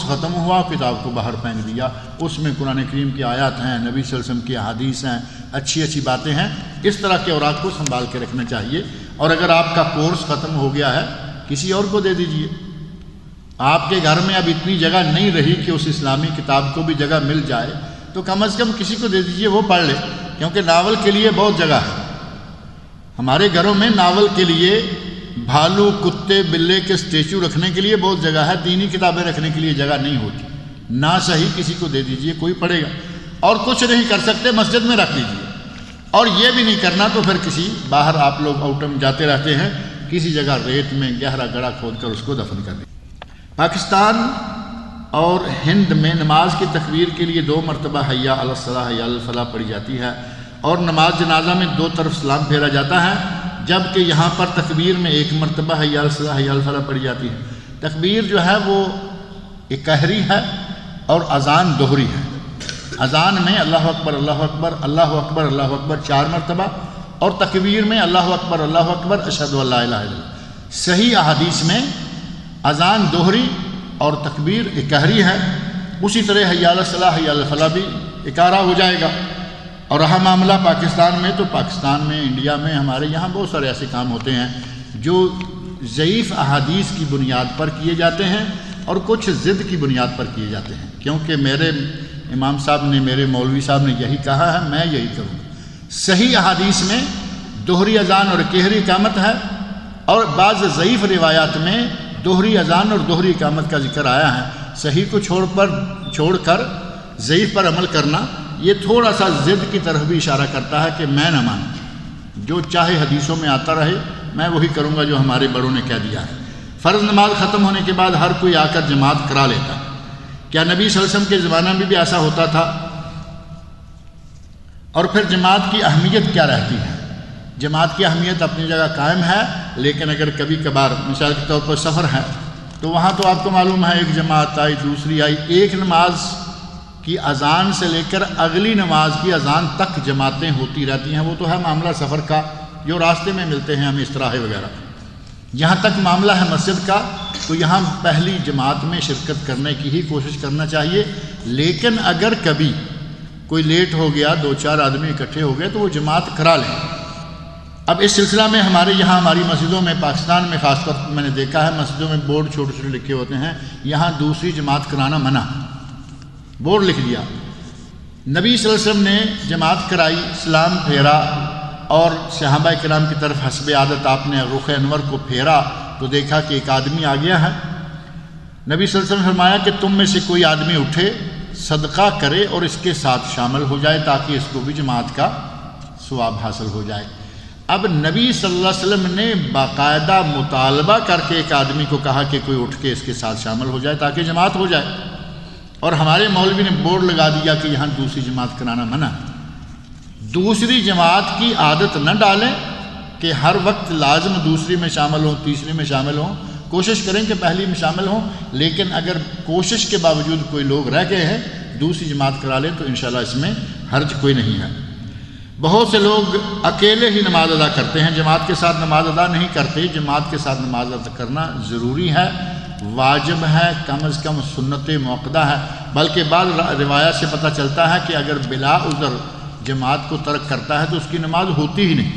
ختم ہوا، کتاب کو باہر پھینک دیا۔ اس میں قرآن کریم کی آیات ہیں، نبی صلی اللہ علیہ وسلم کی احادیث ہیں، اچھی اچھی باتیں ہیں۔ اس طرح کے اوراق کو سنبھال کے رکھنا چاہیے۔ اور اگر آپ کا کورس ختم ہو گیا ہے کسی اور کو دے دیجئے۔ آپ کے گھر میں اب اتنی جگہ نہیں رہی کہ اس اسلامی کتاب کو بھی جگہ مل جائے، تو کم از کم کسی کو دے دیجئے، وہ پڑھ لے، کیونکہ ناول کے لیے بہت جگہ ہے۔ ہمارے گھروں میں ناول کے لیے، بھالو، کتے، بلے کے اسٹیچو رکھنے کے لیے بہت جگہ ہے، دینی کتابیں رکھنے کے لیے جگہ نہیں ہوتی۔ نہ صحیح کسی کو دے دیجئے، کوئی پڑھے گا۔ اور کچھ نہیں کر سکتے مسجد میں رکھ لیجئے، اور یہ بھی نہیں کرنا تو پھر کسی باہر، آپ لوگ آؤٹم جاتے رہتے ہیں، کسی جگہ ریت میں گہرا گڑھا کھود کر اس کو دفن کر دیں۔ پاکستان اور ہند میں نماز کی تکبیر کے لیے 2 مرتبہ حی علی الصلاۃ حی علی الفلاح پڑھی جاتی ہے، اور نماز جنازہ میں 2 طرف سلام پھیرا جاتا ہے، جبکہ یہاں پر تکبیر میں 1 مرتبہ حی علی الصلاۃ حی علی الفلاح پڑھی جاتی ہے۔ تکبیر جو ہے وہ ایک قہری ہے اور اذان دوہری ہے۔ اذان میں اللہ اکبر اللہ اکبر اللہ اکبر اللہ اکبر 4 مرتبہ، اور تکبیر میں اللہ اکبر اشہد ان لا الہ الا اللہ۔ صحیح احادیث میں اذان دوہری اور تکبیر اکہری ہے۔ اسی طرح حی علی الصلاۃ حی علی الفلاح بھی اکارہ ہو جائے گا۔ اور رہا معاملہ پاکستان میں، تو پاکستان میں، انڈیا میں، ہمارے یہاں بہت سارے ایسے کام ہوتے ہیں جو ضعیف احادیث کی بنیاد پر کیے جاتے ہیں، اور کچھ ضد کی بنیاد پر کیے جاتے ہیں، کیونکہ میرے امام صاحب نے، میرے مولوی صاحب نے یہی کہا ہے، میں یہی کروں گا۔ صحیح احادیث میں دوہری اذان اور اکہری اقامت ہے، اور بعض ضعیف روایات میں دوہری اذان اور دوہری اقامت کا ذکر آیا ہے۔ صحیح کو چھوڑ کر ضعیف پر عمل کرنا، یہ تھوڑا سا ضد کی طرف بھی اشارہ کرتا ہے کہ میں نہ مانوں، جو چاہے حدیثوں میں آتا رہے، میں وہی کروں گا جو ہمارے بڑوں نے کہہ دیا ہے۔ فرض نماز ختم ہونے کے بعد ہر کوئی آ کر جماعت کرا لیتا ہے۔ کیا نبی صلی اللہ علیہ وسلم کے زمانہ میں بھی ایسا ہوتا تھا؟ اور پھر جماعت کی اہمیت کیا رہتی ہے؟ جماعت کی اہمیت اپنی جگہ قائم ہے، لیکن اگر کبھی کبھار مثال کے طور پر سفر ہے، تو وہاں تو آپ کو معلوم ہے ایک جماعت آئی، دوسری آئی، ایک نماز کی اذان سے لے کر اگلی نماز کی اذان تک جماعتیں ہوتی رہتی ہیں۔ وہ تو ہے معاملہ سفر کا، جو راستے میں ملتے ہیں ہمیں استراحے وغیرہ۔ جہاں تک معاملہ ہے مسجد کا، تو یہاں پہلی جماعت میں شرکت کرنے کی ہی کوشش کرنا چاہیے، لیکن اگر کبھی کوئی لیٹ ہو گیا، 2-4 آدمی اکٹھے ہو گئے، تو وہ جماعت کرا لیں۔ اب اس سلسلہ میں ہمارے یہاں، ہماری مسجدوں میں، پاکستان میں خاص طور پر میں نے دیکھا ہے، مسجدوں میں بورڈ چھوٹے چھوٹے لکھے ہوتے ہیں، یہاں دوسری جماعت کرانا منع، بورڈ لکھ دیا۔ نبی صلی اللہ علیہ وسلم نے جماعت کرائی، سلام پھیرا، اور صحابہ کرام کی طرف حسب عادت آپ نے رخ انور کو پھیرا، تو دیکھا کہ ایک آدمی آ گیا ہے۔ نبی صلی اللہ علیہ وسلم نے فرمایا کہ تم میں سے کوئی آدمی اٹھے، صدقہ کرے اور اس کے ساتھ شامل ہو جائے، تاکہ اس کو بھی جماعت کا ثواب حاصل ہو جائے۔ اب نبی صلی اللہ علیہ وسلم نے باقاعدہ مطالبہ کر کے ایک آدمی کو کہا کہ کوئی اٹھ کے اس کے ساتھ شامل ہو جائے تاکہ جماعت ہو جائے، اور ہمارے مولوی نے بورڈ لگا دیا کہ یہاں دوسری جماعت کرانا منع۔ دوسری جماعت کی عادت نہ ڈالیں کہ ہر وقت لازم دوسری میں شامل ہوں، تیسری میں شامل ہوں، کوشش کریں کہ پہلی میں شامل ہوں، لیکن اگر کوشش کے باوجود کوئی لوگ رہ گئے ہیں، دوسری جماعت کرا لیں تو انشاءاللہ اس میں حرج کوئی نہیں ہے۔ بہت سے لوگ اکیلے ہی نماز ادا کرتے ہیں، جماعت کے ساتھ نماز ادا نہیں کرتے۔ جماعت کے ساتھ نماز ادا کرنا ضروری ہے، واجب ہے، کم از کم سنت موقدہ ہے، بلکہ بعض روایات سے پتہ چلتا ہے کہ اگر بلا عذر جماعت کو ترک کرتا ہے تو اس کی نماز ہوتی ہی نہیں۔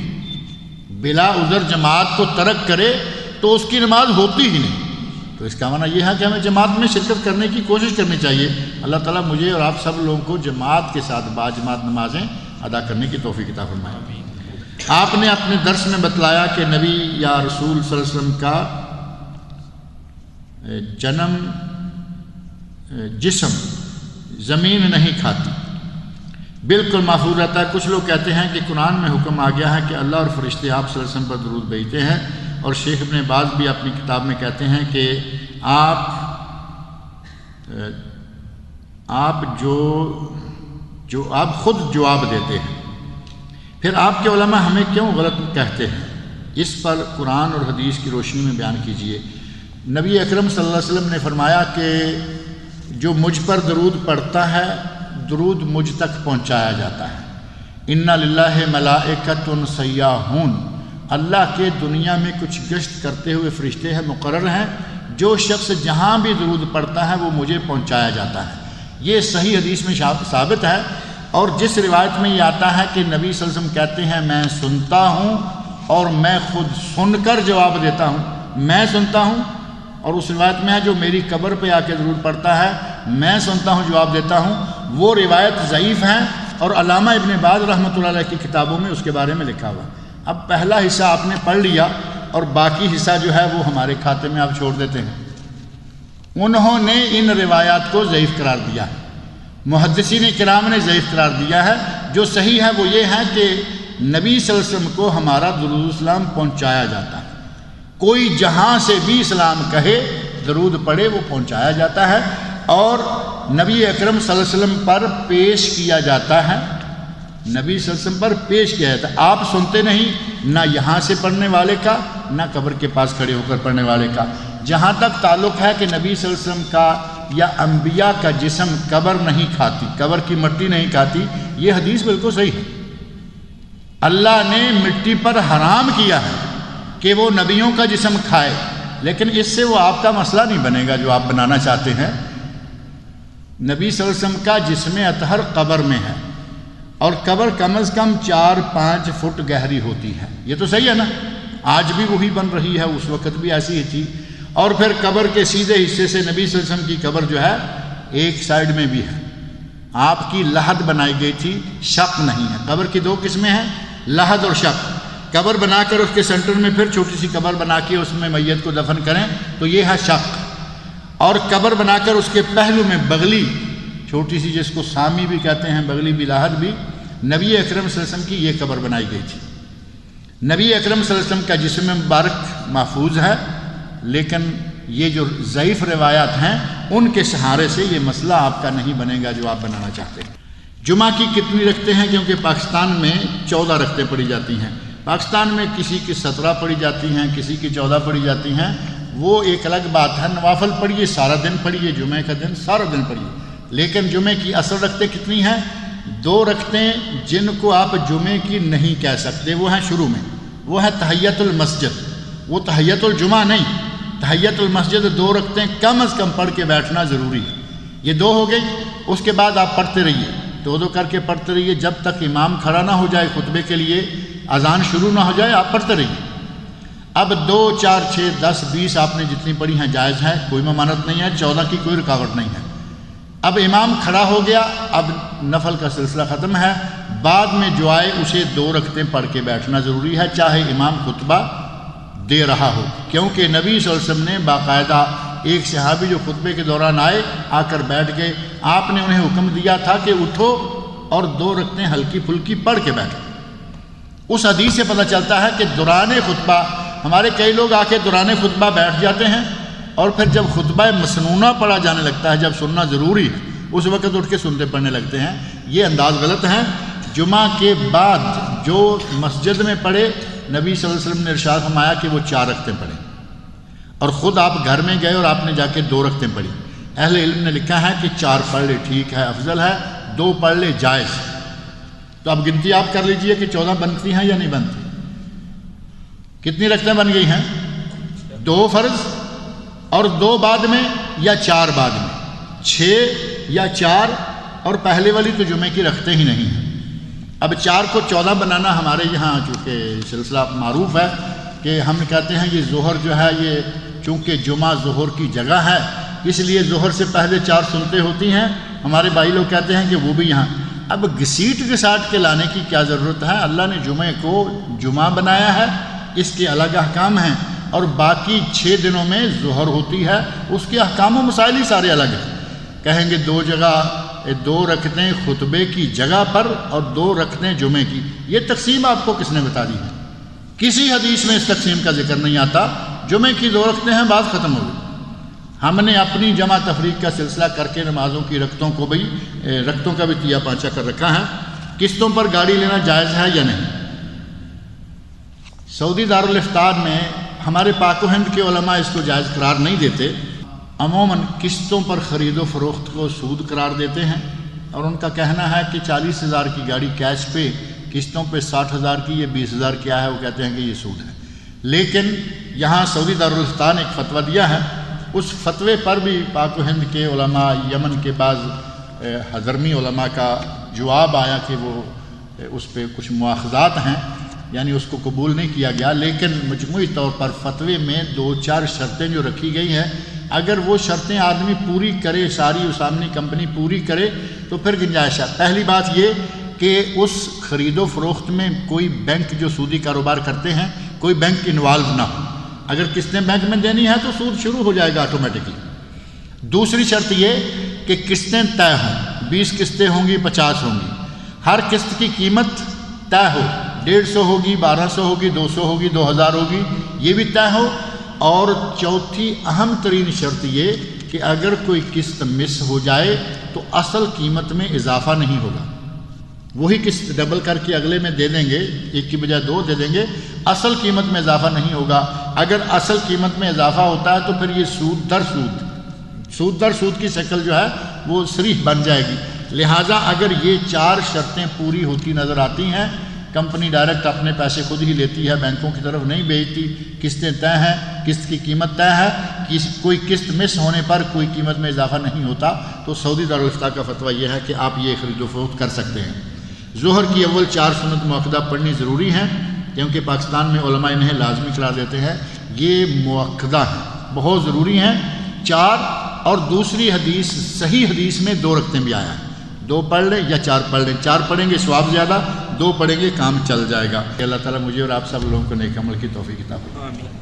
بلا عذر جماعت کو ترک کرے تو اس کی نماز ہوتی ہی نہیں۔ تو اس کا معنی یہ ہے کہ ہمیں جماعت میں شرکت کرنے کی کوشش کرنی چاہیے۔ اللہ تعالیٰ مجھے اور آپ سب لوگوں کو جماعت کے ساتھ باجماعت نمازیں ادا کرنے کی توفیق عطا فرمائے۔ آپ نے اپنے درس میں بتلایا کہ نبی یا رسول صلی اللہ علیہ وسلم کا جنم جسم زمین نہیں کھاتی، بالکل محفوظ رہتا ہے۔ کچھ لوگ کہتے ہیں کہ قرآن میں حکم آ گیا ہے کہ اللہ اور فرشتے آپ صلی اللہ علیہ وسلم پر درود بھیجتے ہیں، اور شیخ ابن باز بھی اپنی کتاب میں کہتے ہیں کہ آپ خود جواب دیتے ہیں، پھر آپ کے علماء ہمیں کیوں غلط کہتے ہیں؟ اس پر قرآن اور حدیث کی روشنی میں بیان کیجئے۔ نبی اکرم صلی اللہ علیہ وسلم نے فرمایا کہ جو مجھ پر درود پڑھتا ہے، درود مجھ تک پہنچایا جاتا ہے۔ اِنَّ لِلَّهِ مَلَائِكَةٌ سَيَّاحُونَ، اللہ کے دنیا میں کچھ گشت کرتے ہوئے فرشتے ہیں، مقرر ہیں، جو شخص جہاں بھی درود پڑھتا ہے وہ مجھے پہنچایا جاتا ہے۔ یہ صحیح حدیث میں ثابت ہے۔ اور جس روایت میں یہ آتا ہے کہ نبی صلی اللہ علیہ وسلم کہتے ہیں میں سنتا ہوں اور میں خود سن کر جواب دیتا ہوں، میں سنتا ہوں، اور اس روایت میں ہے جو میری قبر پہ آ کے درود پڑھتا ہے میں سنتا ہوں جواب دیتا ہوں، وہ روایت ضعیف ہیں اور علامہ ابن باز رحمۃ اللہ علیہ کی کتابوں میں اس کے بارے میں لکھا ہوا۔ اب پہلا حصہ آپ نے پڑھ لیا اور باقی حصہ جو ہے وہ ہمارے کھاتے میں آپ چھوڑ دیتے ہیں۔ انہوں نے ان روایات کو ضعیف قرار دیا ہے، محدثین کرام نے ضعیف قرار دیا ہے۔ جو صحیح ہے وہ یہ ہے کہ نبی صلی اللہ علیہ وسلم کو ہمارا درود السلام پہنچایا جاتا ہے، کوئی جہاں سے بھی سلام کہے درود پڑھے وہ پہنچایا جاتا ہے، اور نبی اکرم صلی اللہ علیہ وسلم پر پیش کیا جاتا ہے، نبی صلی اللہ علیہ وسلم پر پیش کیا جاتا ہے۔ آپ سنتے نہیں نہ یہاں سے پڑھنے والے کا نہ قبر کے پاس کھڑے ہو کر پڑھنے والے کا۔ جہاں تک تعلق ہے کہ نبی صلی اللہ علیہ وسلم کا یا انبیاء کا جسم قبر نہیں کھاتی، قبر کی مٹی نہیں کھاتی، یہ حدیث بالکل صحیح ہے۔ اللہ نے مٹی پر حرام کیا ہے کہ وہ نبیوں کا جسم کھائے، لیکن اس سے وہ آپ کا مسئلہ نہیں بنے گا جو آپ بنانا چاہتے ہیں۔ نبی صلی اللہ علیہ وسلم کا جسم اطہر قبر میں ہے، اور قبر کم از کم 4-5 فٹ گہری ہوتی ہے، یہ تو صحیح ہے نا، آج بھی وہی بن رہی ہے، اس وقت بھی ایسی ہی تھی۔ اور پھر قبر کے سیدھے حصے سے نبی صلی اللہ علیہ وسلم کی قبر جو ہے ایک سائیڈ میں بھی ہے، آپ کی لحد بنائی گئی تھی، شق نہیں ہے۔ قبر کی 2 قسمیں ہیں، لحد اور شق۔ قبر بنا کر اس کے سینٹر میں پھر چھوٹی سی قبر بنا کے اس میں میت کو دفن کریں تو یہ ہے شق، اور قبر بنا کر اس کے پہلو میں بغلی چھوٹی سی، جس کو سامی بھی کہتے ہیں، بغلی بھی لحد بھی، نبی اکرم صلی اللہ علیہ وسلم کی یہ قبر بنائی گئی تھی۔ نبی اکرم صلی اللہ علیہ وسلم کا جسم مبارک محفوظ ہے، لیکن یہ جو ضعیف روایات ہیں ان کے سہارے سے یہ مسئلہ آپ کا نہیں بنے گا جو آپ بنانا چاہتے ہیں۔ جمعہ کی کتنی رکعتیں ہیں؟ کیونکہ پاکستان میں 14 رکعتیں پڑھی جاتی ہیں، پاکستان میں کسی کی 17 پڑھی جاتی ہیں، کسی کی 14 پڑھی جاتی ہیں، وہ ایک الگ بات ہے۔ نوافل پڑھیے، سارا دن پڑھیے، جمعہ کا دن سارا دن پڑھیے، لیکن جمعے کی اصل رکعتیں کتنی ہیں؟ 2 رکعتیں جن کو آپ جمعے کی نہیں کہہ سکتے، وہ ہیں شروع میں، وہ ہے تحیۃ المسجد، وہ تحیۃ الجمعہ نہیں، تحیۃ المسجد 2 رکعتیں کم از کم پڑھ کے بیٹھنا ضروری ہے۔ یہ 2 ہو گئی، اس کے بعد آپ پڑھتے رہیے، 2 کر کے پڑھتے رہیے جب تک امام کھڑا نہ ہو جائے خطبے کے لیے، اذان شروع نہ ہو جائے، آپ پڑھتے رہیے۔ اب 2 4 6 10 20 آپ نے جتنی پڑھی ہیں جائز ہے، کوئی ممانعت نہیں ہے، 14 کی کوئی رکاوٹ نہیں ہے۔ اب امام کھڑا ہو گیا، اب نفل کا سلسلہ ختم ہے، بعد میں جو آئے اسے 2 رکعتیں پڑھ کے بیٹھنا ضروری ہے، چاہے امام خطبہ دے رہا ہو، کیونکہ نبی صلی اللہ علیہ وسلم نے باقاعدہ ایک صحابی جو خطبے کے دوران آئے آ کر بیٹھ گئے، آپ نے انہیں حکم دیا تھا کہ اٹھو اور 2 رکعتیں ہلکی پھلکی پڑھ کے بیٹھو۔ اس حدیث سے پتہ چلتا ہے کہ دوران خطبہ، ہمارے کئی لوگ آ کے دوران خطبہ بیٹھ جاتے ہیں اور پھر جب خطبہ مسنونہ پڑھا جانے لگتا ہے، جب سننا ضروری ہے، اس وقت اٹھ کے سنتے پڑھنے لگتے ہیں، یہ انداز غلط ہے۔ جمعہ کے بعد جو مسجد میں پڑھے، نبی صلی اللہ علیہ وسلم نے ارشاد فرمایا کہ وہ 4 رکعتیں پڑھیں، اور خود آپ گھر میں گئے اور آپ نے جا کے 2 رکعتیں پڑھی۔ اہل علم نے لکھا ہے کہ 4 پڑھ لے ٹھیک ہے، افضل ہے، 2 پڑھ لے جائز۔ تو اب گنتی آپ کر لیجئے کہ 14 بنتی ہیں یا نہیں بنتی، کتنی رکعتیں بن گئی ہیں؟ 2 فرض اور 2 بعد میں یا 4 بعد میں، 6 یا 4، اور پہلے والی تو جمعے کی رکعتیں ہی نہیں ہیں۔ اب 4 کو 14 بنانا ہمارے یہاں چونکہ سلسلہ معروف ہے کہ ہم کہتے ہیں یہ ظہر جو ہے، یہ چونکہ جمعہ ظہر کی جگہ ہے اس لیے ظہر سے پہلے 4 سنتیں ہوتی ہیں، ہمارے بھائی لوگ کہتے ہیں کہ وہ بھی یہاں۔ اب گھسیٹ گھساٹ کے لانے کی کیا ضرورت ہے؟ اللہ نے جمعے کو جمعہ بنایا ہے، اس کے الگ احکام ہیں، اور باقی 6 دنوں میں ظہر ہوتی ہے، اس کے احکام و مسائل ہی سارے الگ ہیں۔ کہیں گے 2 جگہ 2 رکعتیں خطبے کی جگہ پر اور 2 رکعتیں جمعے کی، یہ تقسیم آپ کو کس نے بتا دی ہے؟ کسی حدیث میں اس تقسیم کا ذکر نہیں آتا۔ جمعے کی 2 رکعتیں ہیں، بات ختم ہو گئی۔ ہم نے اپنی جمع تفریق کا سلسلہ کر کے نمازوں کی رکعتوں کو بھی رکعتوں کا بھی تیا پانچا کر رکھا ہے۔ قسطوں پر گاڑی لینا جائز ہے یا نہیں؟ سعودی دارالفتار میں ہمارے پاک و ہند کے علماء اس کو جائز قرار نہیں دیتے، عموماً قسطوں پر خرید و فروخت کو سود قرار دیتے ہیں، اور ان کا کہنا ہے کہ 40,000 کی گاڑی کیش پہ، قسطوں پہ 60,000 کی، یہ 20,000 کیا ہے، وہ کہتے ہیں کہ یہ سود ہے۔ لیکن یہاں سعودی دارالفتار نے ایک فتویٰ دیا ہے اس فتوے پر بھی پاک و ہند کے علماء، یمن کے بعض حضرمی علماء کا جواب آیا کہ وہ اس پہ کچھ مواخذات ہیں، یعنی اس کو قبول نہیں کیا گیا، لیکن مجموعی طور پر فتوے میں 2-4 شرطیں جو رکھی گئی ہیں، اگر وہ شرطیں آدمی پوری کرے، ساری اسامنی کمپنی پوری کرے تو پھر گنجائش ہے۔ پہلی بات یہ کہ اس خرید و فروخت میں کوئی بینک جو سودی کاروبار کرتے ہیں، کوئی بینک انوالو نہ ہو۔ اگر قسطیں بینک میں دینی ہے تو سود شروع ہو جائے گا آٹومیٹکلی۔ دوسری شرط یہ کہ قسطیں طے ہوں، 20 قسطیں ہوں گی، 50 ہوں گی، ہر قسط کی قیمت طے ہو، 150 ہوگی، 1200 ہوگی، 200 ہوگی، 2000 ہوگی، یہ بھی طے ہو۔ اور چوتھی اہم ترین شرط یہ کہ اگر کوئی قسط مس ہو جائے تو اصل قیمت میں اضافہ نہیں ہوگا، وہی قسط ڈبل کر کے اگلے میں دے دیں گے، ایک کی بجائے 2 دے دیں گے، اصل قیمت میں اضافہ نہیں ہوگا۔ اگر اصل قیمت میں اضافہ ہوتا ہے تو پھر یہ سود در سود کی شکل جو ہے وہ صریح بن جائے گی۔ لہٰذا اگر یہ 4 شرطیں پوری ہوتی نظر آتی ہیں، کمپنی ڈائریکٹ اپنے پیسے خود ہی لیتی ہے، بینکوں کی طرف نہیں بھیجتی، قسطیں طے ہیں، قسط کی قیمت طے ہے، کوئی قسط مس ہونے پر کوئی قیمت میں اضافہ نہیں ہوتا، تو سعودی دارالفتہ کا فتویٰ یہ ہے کہ آپ یہ خرید و فروخت کر سکتے ہیں۔ ظہر کی اول 4 سنت مؤکدہ پڑھنی ضروری ہیں، کیونکہ پاکستان میں علماء انہیں لازمی قرار دیتے ہیں، یہ مؤکدہ ہیں، بہت ضروری ہیں 4۔ اور دوسری حدیث، صحیح حدیث میں 2 رکعتیں بھی آیا ہے، 2 پڑھ لیں یا 4 پڑھ لیں، 4 پڑھیں گے ثواب زیادہ، 2 پڑھیں گے کام چل جائے گا۔ اللہ تعالیٰ مجھے اور آپ سب لوگوں کو نیک عمل کی توفیق عطا فرمائے۔